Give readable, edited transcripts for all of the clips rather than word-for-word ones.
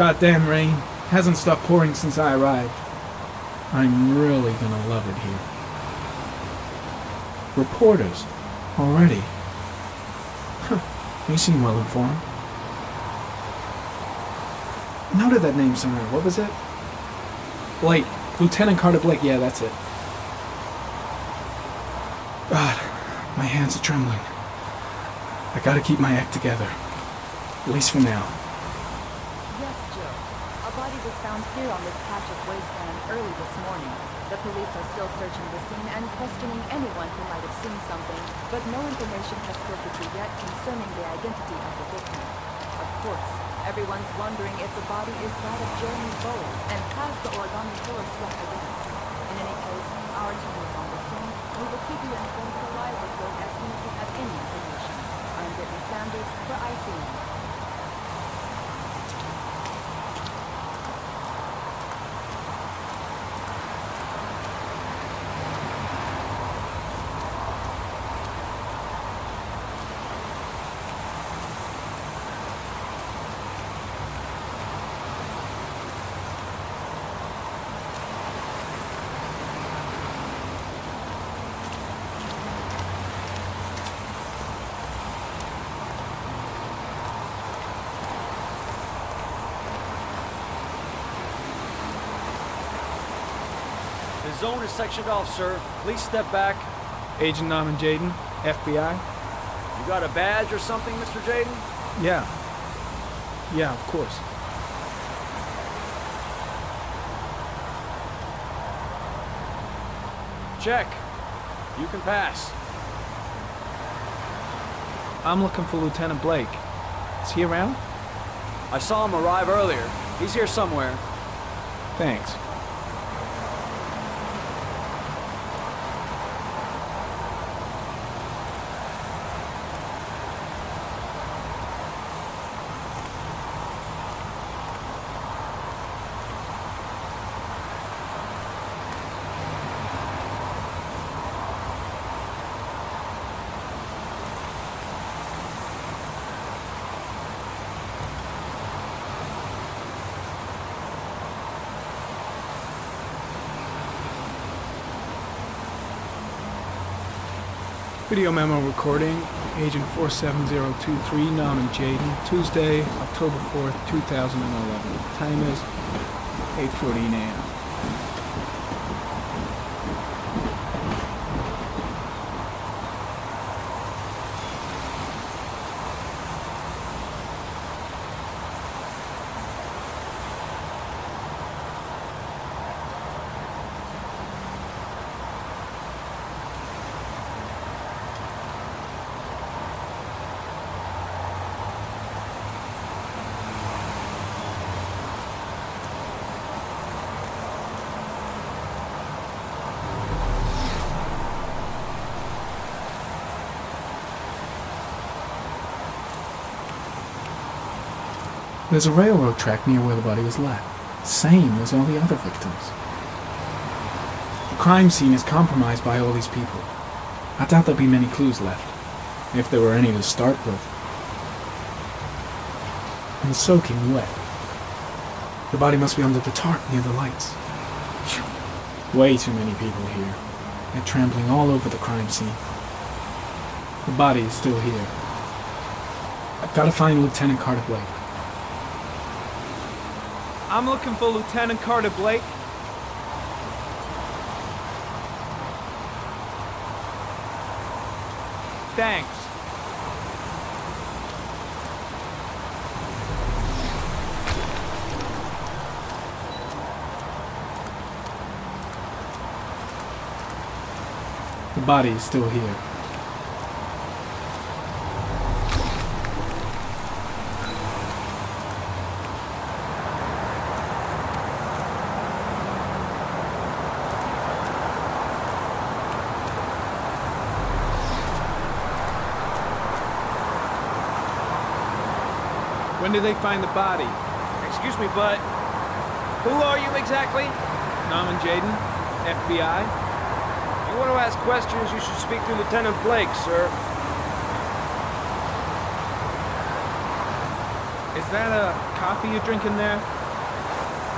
goddamn rain hasn't stopped pouring since I arrived. I'm really gonna love it here. Reporters? Already? Huh. You seem well informed. Noted that name somewhere. What was it? Blake. Lieutenant Carter Blake. Yeah, that's it. God, my hands are trembling. I gotta keep my act together. At least for now. Yes, Joe. A body was found here on this patch of wasteland early this morning. The police are still searching the scene and questioning anyone who might have seen something, but no information has filtered through yet concerning the identity of the victim. Of course, everyone's wondering if the body is that of Jeremy Bowles and has the origami horse left away. In any case, our team is on the scene. We will keep you informed for live report as soon as we have any information. I'm Brittany Sanders for ICN. The zone is sectioned off, sir. Please step back. Agent Norman Jaden, FBI? You got a badge or something, Mr. Jaden? Yeah. Yeah, of course. Check. You can pass. I'm looking for Lieutenant Blake. Is he around? I saw him arrive earlier. He's here somewhere. Thanks. Video memo recording, Agent 47023, Norman Jaden, Tuesday, October 4th, 2011. Time is 8:14 a.m. There's a railroad track near where the body was left. Same as all the other victims. The crime scene is compromised by all these people. I doubt there'll be many clues left, if there were any to start with. And it's soaking wet. The body must be under the tarp near the lights. Way too many people here. They're trampling all over the crime scene. The body is still here. I've got to find Lieutenant Carter Blake. I'm looking for Lieutenant Carter Blake. Thanks. The body is still here. When did they find the body? Excuse me, but who are you exactly? Norman Jaden, FBI. If you want to ask questions, you should speak to Lieutenant Blake, sir. Is that a coffee you're drinking there?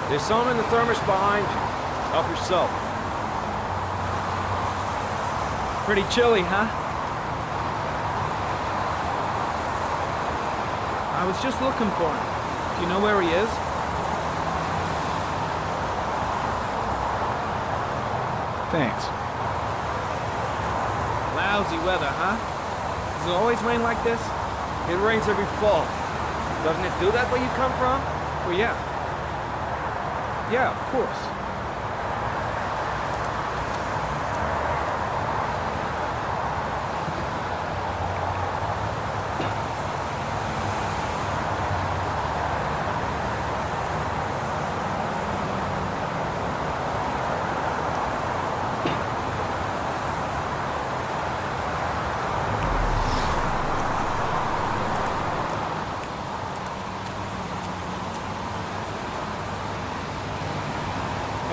There's some in the thermos behind you. Help yourself. Pretty chilly, huh? I was just looking for him. Do you know where he is? Thanks. Lousy weather, huh? Does it always rain like this? It rains every fall. Doesn't it do that where you come from? Well, yeah. Yeah, of course.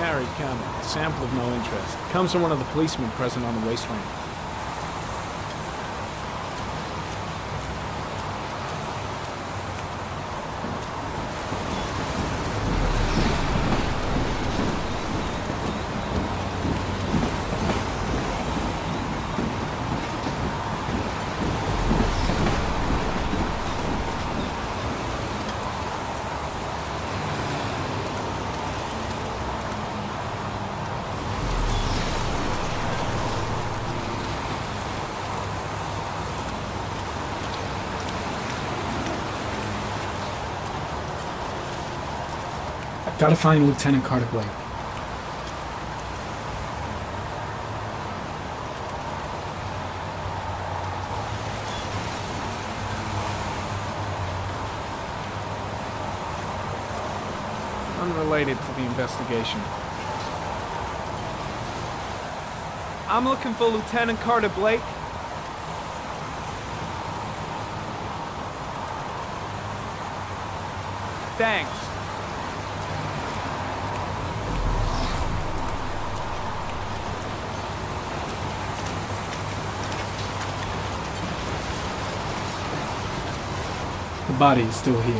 Harry Campbell, sample of no interest. Comes from one of the policemen present on the wasteland. Gotta find Lieutenant Carter Blake. Unrelated to the investigation. I'm looking for Lieutenant Carter Blake. Thanks. The body is still here.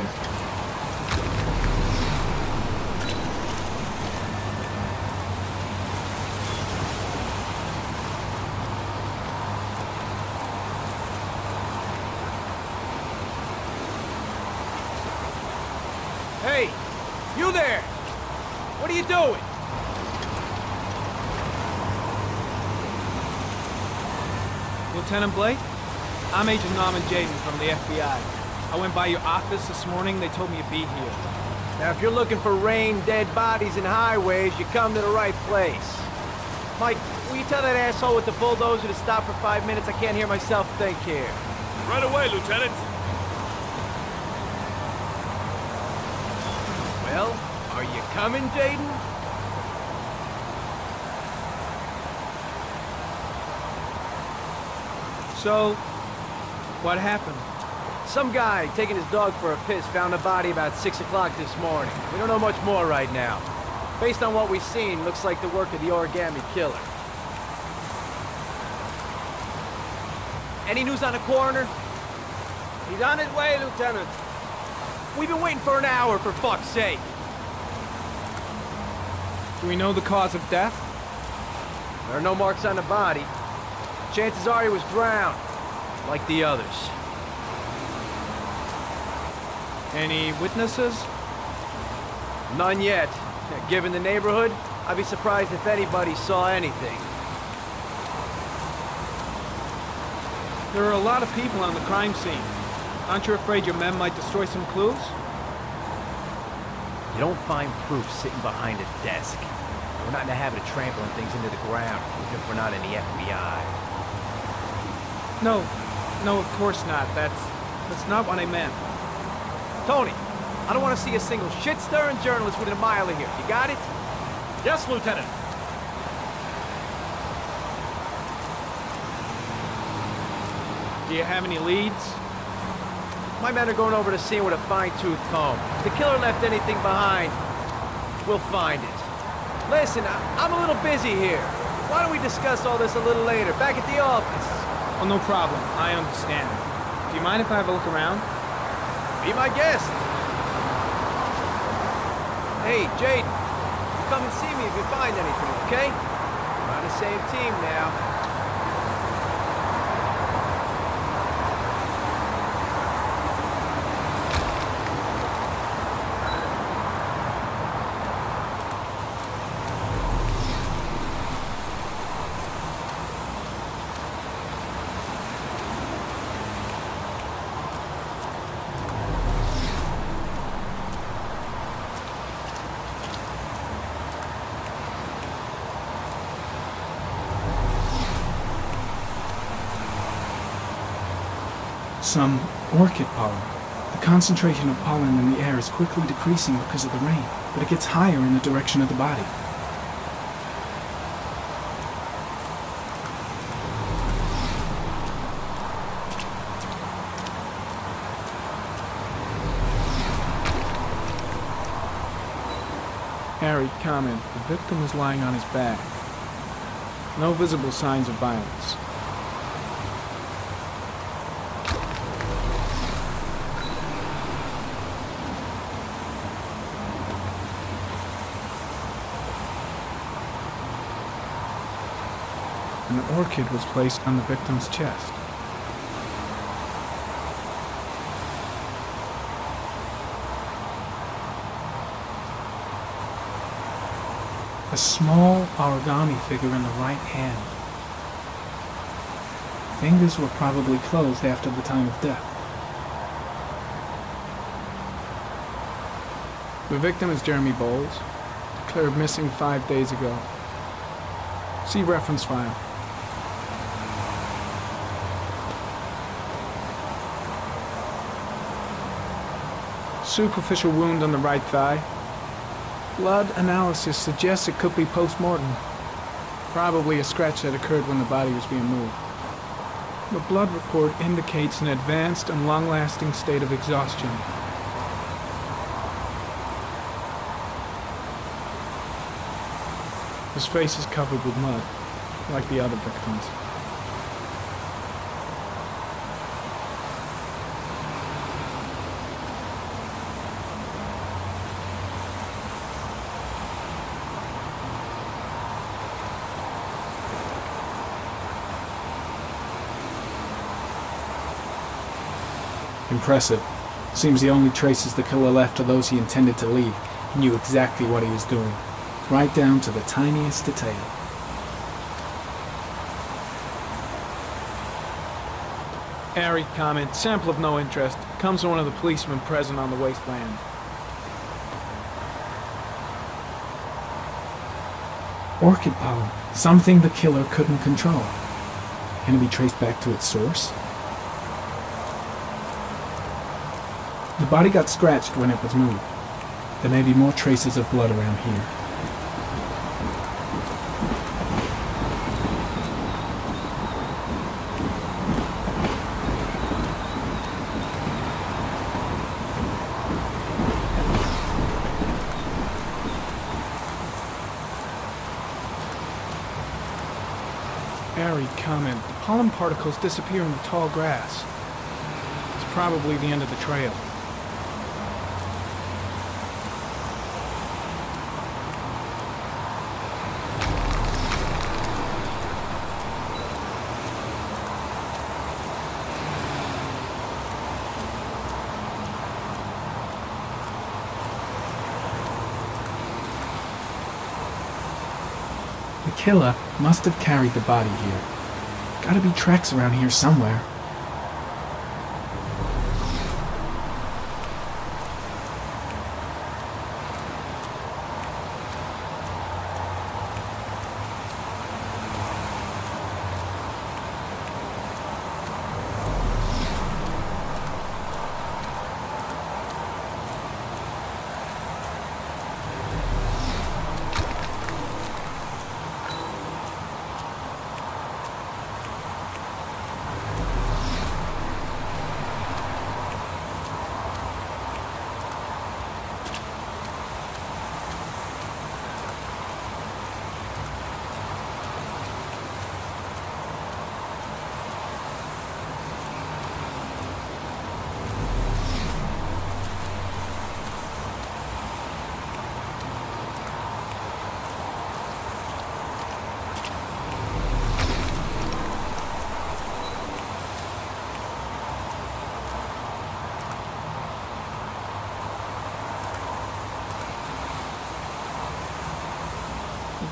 Hey, you there! What are you doing? Lieutenant Blake? I'm Agent Norman Jaden from the FBI. I went by your office this morning. They told me you'd be here. Now, if you're looking for rain, dead bodies, and highways, you come to the right place. Mike, will you tell that asshole with the bulldozer to stop for 5 minutes? I can't hear myself think here. Right away, Lieutenant. Well, are you coming, Jaden? So, what happened? Some guy taking his dog for a piss found a body about 6 o'clock this morning. We don't know much more right now. Based on what we've seen, looks like the work of the origami killer. Any news on the coroner? He's on his way, Lieutenant. We've been waiting for an hour, for fuck's sake. Do we know the cause of death? There are no marks on the body. Chances are he was drowned, like the others. Any witnesses? None yet. Given the neighborhood, I'd be surprised if anybody saw anything. There are a lot of people on the crime scene. Aren't you afraid your men might destroy some clues? You don't find proof sitting behind a desk. We're not in the habit of trampling things into the ground, even if we're not in the FBI. No, of course not. That's not what I meant. Tony, I don't want to see a single shit-stirring journalist within a mile of here. You got it? Yes, Lieutenant. Do you have any leads? My men are going over the scene with a fine-tooth comb. If the killer left anything behind, we'll find it. Listen, I'm a little busy here. Why don't we discuss all this a little later, back at the office? Oh, no problem. I understand. Do you mind if I have a look around? Be my guest. Hey, Jade, you come and see me if you find anything, okay? We're on the same team now. Some orchid pollen. The concentration of pollen in the air is quickly decreasing because of the rain, but it gets higher in the direction of the body. Harry, comment. The victim is lying on his back. No visible signs of violence. An orchid was placed on the victim's chest. A small origami figure in the right hand. Fingers were probably closed after the time of death. The victim is Jeremy Bowles, declared missing 5 days ago. See reference file. Superficial wound on the right thigh. Blood analysis suggests it could be post-mortem. Probably a scratch that occurred when the body was being moved. The blood report indicates an advanced and long-lasting state of exhaustion. His face is covered with mud, like the other victims. Impressive. Seems the only traces the killer left are those he intended to leave. He knew exactly what he was doing, right down to the tiniest detail. Harry, comment. Sample of no interest. Comes from one of the policemen present on the wasteland. Orchid pollen. Something the killer couldn't control. Can it be traced back to its source? The body got scratched when it was moved. There may be more traces of blood around here. Harry, comment. The pollen particles disappear in the tall grass. It's probably the end of the trail. The killer must have carried the body here. Gotta be tracks around here somewhere.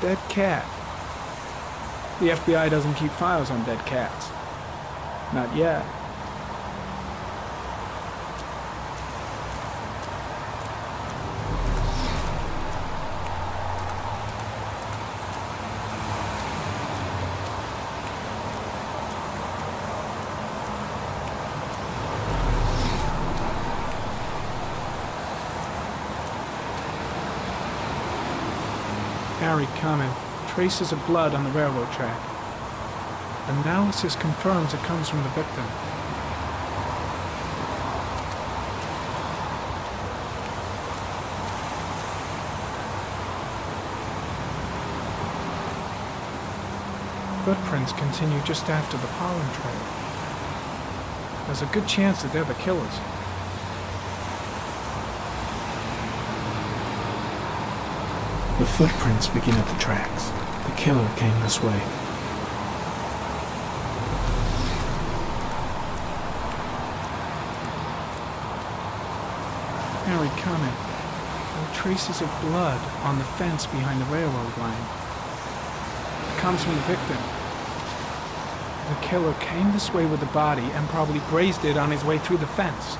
dead cat. The FBI doesn't keep files on dead cats. Not yet. Harry comment. Traces of blood on the railroad track. Analysis confirms it comes from the victim. Footprints continue just after the pollen trail. There's a good chance that they're the killers. The footprints begin at the tracks. The killer came this way. Harry comment. There are traces of blood on the fence behind the railroad line. It comes from the victim. The killer came this way with the body and probably grazed it on his way through the fence.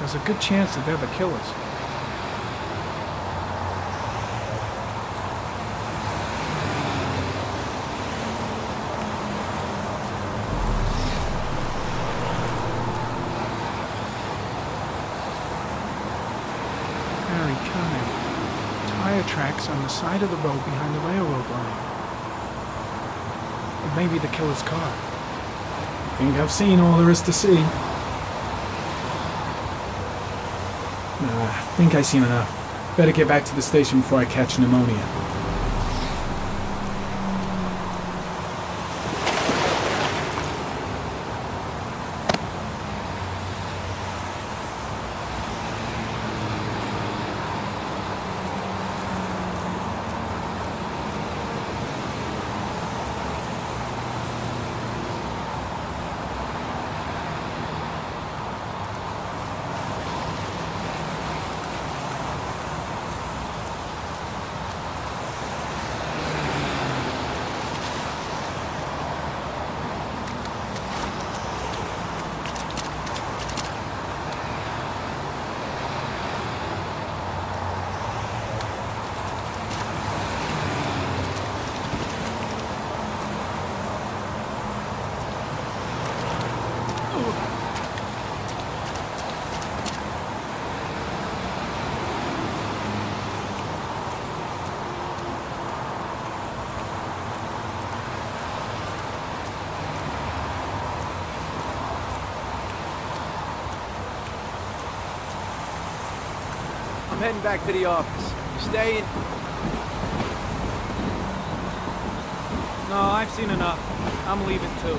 There's a good chance that they're the killers. Harry coming. Tire tracks on the side of the road behind the railroad line. It may be the killer's car. I think I've seen all there is to see. I think I've seen enough. Better get back to the station before I catch pneumonia. I'm heading back to the office. You staying? No, I've seen enough. I'm leaving too.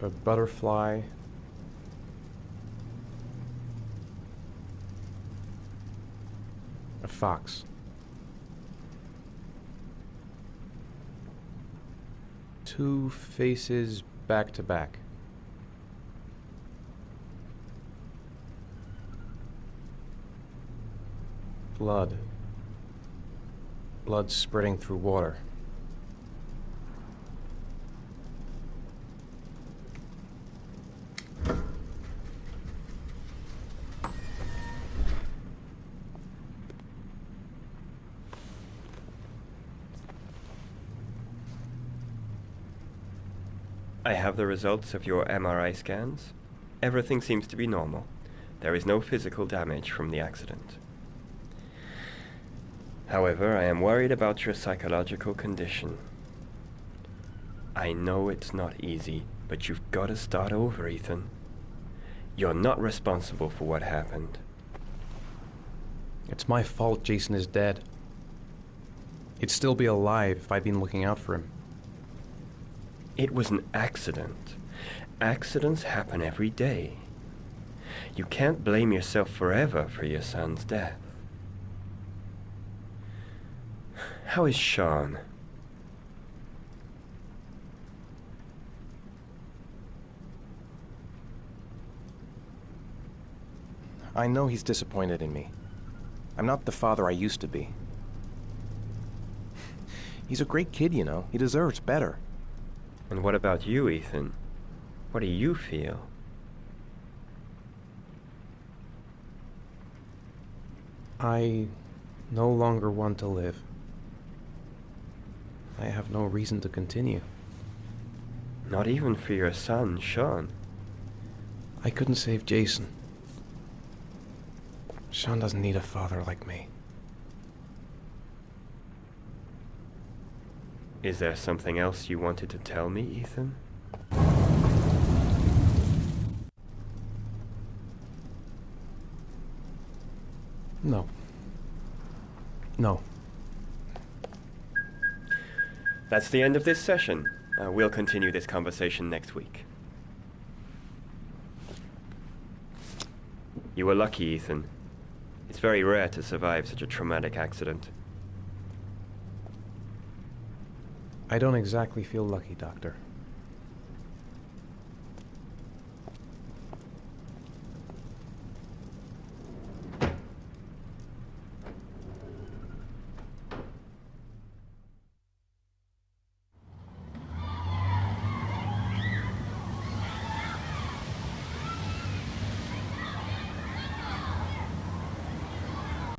A butterfly. A fox. Two faces back to back. Blood. Blood spreading through water. I have the results of your MRI scans. Everything seems to be normal. There is no physical damage from the accident. However, I am worried about your psychological condition. I know it's not easy, but you've got to start over, Ethan. You're not responsible for what happened. It's my fault Jason is dead. He'd still be alive if I'd been looking out for him. It was an accident. Accidents happen every day. You can't blame yourself forever for your son's death. How is Sean? I know he's disappointed in me. I'm not the father I used to be. He's a great kid, you know. He deserves better. And what about you, Ethan? What do you feel? I no longer want to live. I have no reason to continue. Not even for your son, Sean. I couldn't save Jason. Sean doesn't need a father like me. Is there something else you wanted to tell me, Ethan? No. No. That's the end of this session. We'll continue this conversation next week. You were lucky, Ethan. It's very rare to survive such a traumatic accident. I don't exactly feel lucky, Doctor.